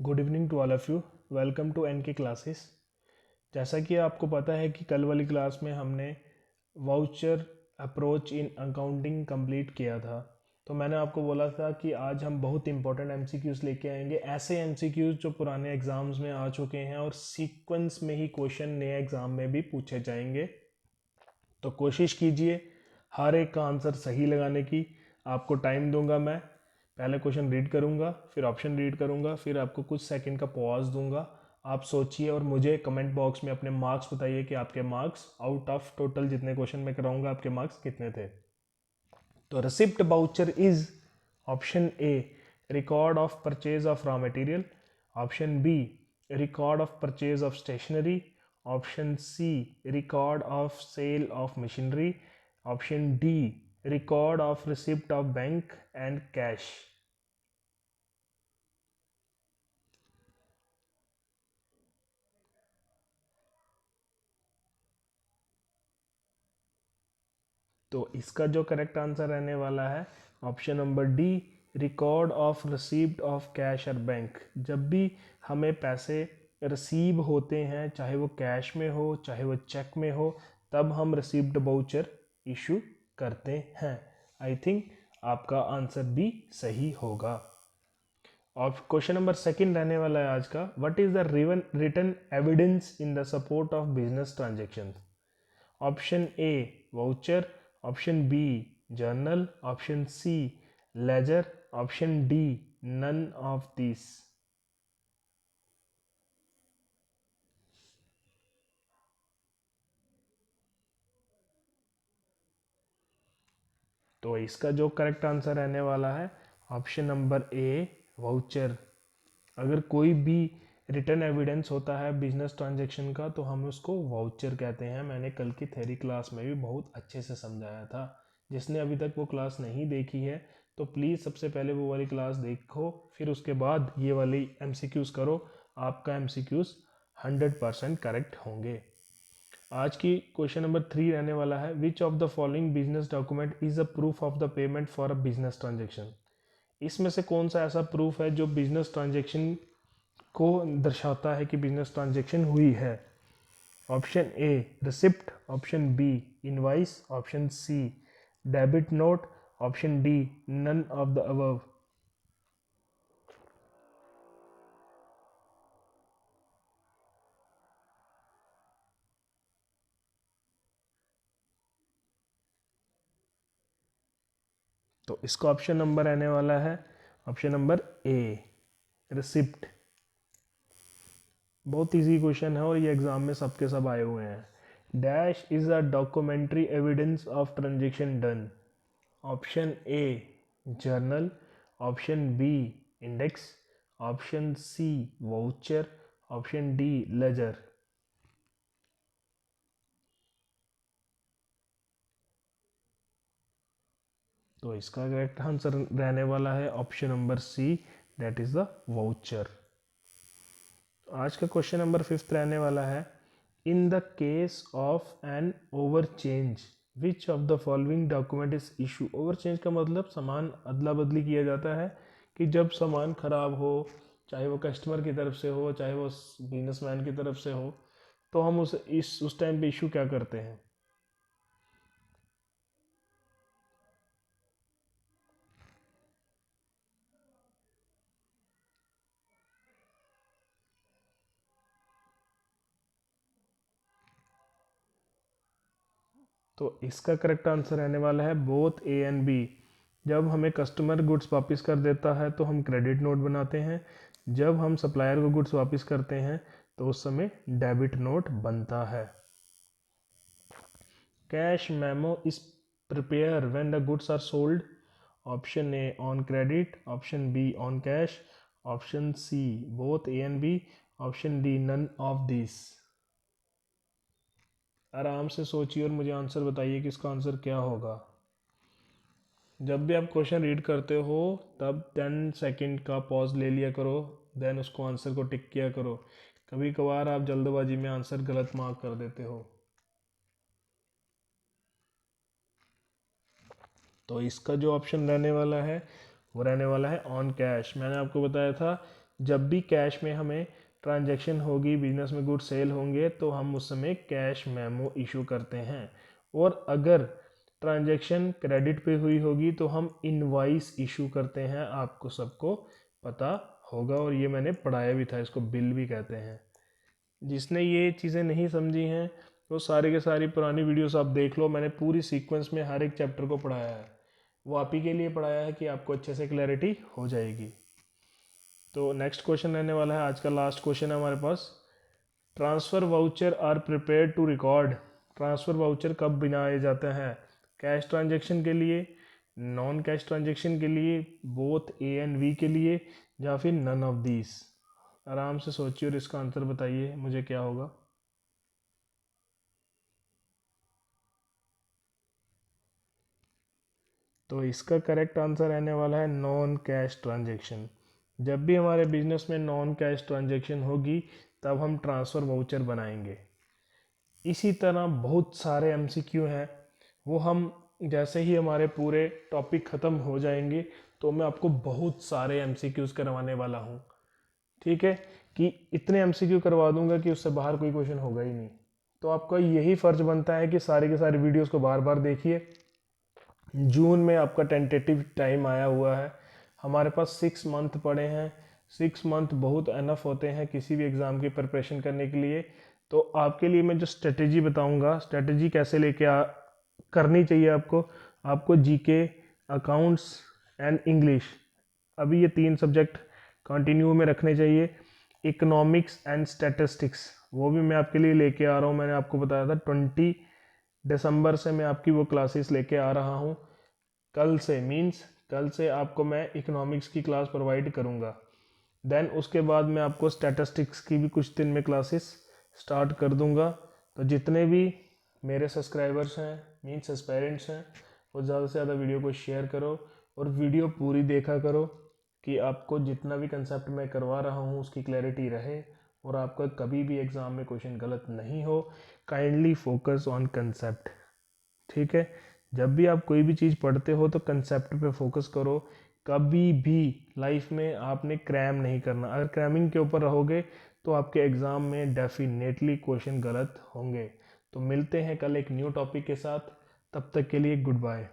Good evening to all of you. Welcome to N K classes. जैसा कि आपको पता है कि कल वाली क्लास में हमने voucher approach in accounting complete किया था। तो मैंने आपको बोला था कि आज हम बहुत इंपॉर्टेंट एमसीक्यूज़ लेके आएंगे, ऐसे एमसीक्यूज़ जो पुराने एग्जाम्स में आ चुके हैं और सीक्वेंस में ही क्वेश्चन नए एग्ज़ाम में भी पूछे जाएंगे। तो कोशिश कीजिए हर एक का आंसर सही लगाने की। आपको टाइम दूंगा, मैं पहले क्वेश्चन रीड करूंगा, फिर ऑप्शन रीड करूंगा, फिर आपको कुछ सेकंड का पॉज दूंगा। आप सोचिए और मुझे कमेंट बॉक्स में अपने मार्क्स बताइए कि आपके मार्क्स आउट ऑफ टोटल जितने क्वेश्चन मैं कराऊंगा आपके मार्क्स कितने थे। तो receipt voucher is option A record of purchase of raw material, option B record of purchase of stationery, option C record of sale of machinery, option D record of receipt of bank and cash. तो इसका जो correct answer रहने वाला है option number D, record of receipt of cash और bank. जब भी हमें पैसे रिसीव होते हैं, चाहे वो कैश में हो चाहे वो चेक में हो, तब हम रिसीप्ट बाउचर इशू करते हैं। आई थिंक आपका आंसर भी सही होगा। और क्वेश्चन नंबर सेकंड रहने वाला है आज का, what is the written evidence in the support of business transaction. Option A voucher, option B journal, option C ledger, option D none of this. तो इसका जो करेक्ट आंसर रहने वाला है ऑप्शन नंबर ए वाउचर। अगर कोई भी रिटर्न एविडेंस होता है बिजनेस ट्रांजैक्शन का तो हम उसको वाउचर कहते हैं। मैंने कल की थ्योरी क्लास में भी बहुत अच्छे से समझाया था। जिसने अभी तक वो क्लास नहीं देखी है तो प्लीज़ सबसे पहले वो वाली क्लास देखो, फिर उसके बाद ये वाली एमसीक्यूज़ करो। आपका एमसीक्यूज़ 100% करेक्ट होंगे। आज की क्वेश्चन नंबर 3 रहने वाला है, विच of the following business document is a proof of the payment for a business transaction. इसमें से कौन सा ऐसा प्रूफ है जो बिजनेस ट्रांजेक्शन को दर्शाता है कि बिजनेस ट्रांजेक्शन हुई है। Option A receipt, option B invoice, option C debit note, option D none of the above. तो इसका ऑप्शन नंबर रहने वाला है ऑप्शन नंबर ए रिसिप्ट। बहुत इजी क्वेश्चन है और ये एग्जाम में सबके सब आए हुए हैं। Dash is a documentary evidence of transaction done. Option A journal, option B index, option C voucher, option D ledger. तो इसका करेक्ट आंसर रहने वाला है option number C, that is the voucher. आज का क्वेश्चन नंबर 5 रहने वाला है, in the case of an over change which of the following document is issue. Over change का मतलब सामान अदला बदली किया जाता है कि जब सामान खराब हो, चाहे वो कस्टमर की तरफ से हो चाहे वो बिजनेसमैन की तरफ से हो, तो हम उस टाइम पे इशू क्या करते हैं। तो इसका करेक्ट आंसर रहने वाला है बोथ ए एंड बी। जब हमें कस्टमर गुड्स वापस कर देता है तो हम क्रेडिट नोट बनाते हैं, जब हम सप्लायर को गुड्स वापस करते हैं तो उस समय डेबिट नोट बनता है। Cash memo is prepare when the goods are sold. Option A on credit, option B on cash, option C both A and B, option D none of this. आराम से सोचिए और मुझे आंसर बताइए कि इसका आंसर क्या होगा। जब भी आप क्वेश्चन रीड करते हो तब 10 सेकंड का पॉज ले लिया करो, देन उसको आंसर को टिक किया करो। कभी कभार आप जल्दबाजी में आंसर गलत मार्क कर देते हो। तो इसका जो ऑप्शन रहने वाला है वो रहने वाला है ऑन कैश। मैंने आपको बताया था जब भी कैश में हमें ट्रांजैक्शन होगी, बिजनेस में गुड सेल होंगे, तो हम उस समय कैश मेमो इशू करते हैं। और अगर ट्रांजैक्शन क्रेडिट पे हुई होगी तो हम इनवॉइस इशू करते हैं। आपको सबको पता होगा और ये मैंने पढ़ाया भी था, इसको बिल भी कहते हैं। जिसने ये चीज़ें नहीं समझी हैं वो सारी के सारी पुरानी वीडियोस आप देख लो, मैंने पूरी सीक्वेंस में हर एक चैप्टर को पढ़ाया है। वो आप ही के लिए पढ़ाया है कि आपको अच्छे से क्लैरिटी हो जाएगी। तो नेक्स्ट क्वेश्चन रहने वाला है, आज का लास्ट क्वेश्चन है हमारे पास। Transfer voucher are prepare to record. Transfer voucher कब बनाए जाते हैं? कैश ट्रांजैक्शन के लिए, नॉन कैश ट्रांजैक्शन के लिए, बोथ ए एंड वी के लिए, या फिर नन ऑफ दीज। आराम से सोचिए और इसका आंसर बताइए मुझे क्या होगा। तो इसका करेक्ट आंसर रहने वाला है नॉन कैश ट्रांजैक्शन। जब भी हमारे बिजनेस में नॉन कैश ट्रांजैक्शन होगी तब हम ट्रांसफ़र वाउचर बनाएंगे। इसी तरह बहुत सारे एमसीक्यू हैं, वो हम जैसे ही हमारे पूरे टॉपिक ख़त्म हो जाएंगे तो मैं आपको बहुत सारे एमसीक्यूज़ करवाने वाला हूँ। ठीक है, कि इतने एमसीक्यू करवा दूंगा कि उससे बाहर कोई क्वेश्चन होगा ही नहीं। तो आपका यही फ़र्ज बनता है कि सारे के सारे वीडियोस को बार बार देखिए। जून में आपका टेंटेटिव टाइम आया हुआ है, हमारे पास 6 मंथ पड़े हैं। 6 मंथ बहुत एनफ होते हैं किसी भी एग्ज़ाम की प्रिपरेशन करने के लिए। तो आपके लिए मैं जो स्ट्रेटजी बताऊंगा, स्ट्रेटजी कैसे लेके करनी चाहिए आपको जीके, अकाउंट्स एंड इंग्लिश, अभी ये 3 सब्जेक्ट कंटिन्यू में रखने चाहिए। इकोनॉमिक्स एंड स्टैटिस्टिक्स वो भी मैं आपके लिए लेके आ रहा हूँ। मैंने आपको बताया था 20 दिसंबर से मैं आपकी वो क्लासेस लेके आ रहा हूँ। कल से मीन्स कल से आपको मैं इकोनॉमिक्स की क्लास प्रोवाइड करूँगा। देन उसके बाद मैं आपको स्टैटिस्टिक्स की भी कुछ दिन में क्लासेस स्टार्ट कर दूँगा। तो जितने भी मेरे सब्सक्राइबर्स हैं मीन्स एस्पायरेंट्स हैं, वो ज़्यादा से ज़्यादा वीडियो को शेयर करो और वीडियो पूरी देखा करो कि आपको जितना भी कंसेप्ट मैं करवा रहा हूँ उसकी क्लैरिटी रहे और आपका कभी भी एग्ज़ाम में क्वेश्चन गलत नहीं हो। Kindly focus on concept. ठीक है, जब भी आप कोई भी चीज़ पढ़ते हो तो कंसेप्ट पे फोकस करो। कभी भी लाइफ में आपने क्रैम नहीं करना। अगर क्रैमिंग के ऊपर रहोगे तो आपके एग्ज़ाम में डेफिनेटली क्वेश्चन गलत होंगे। तो मिलते हैं कल एक न्यू टॉपिक के साथ, तब तक के लिए गुड बाय।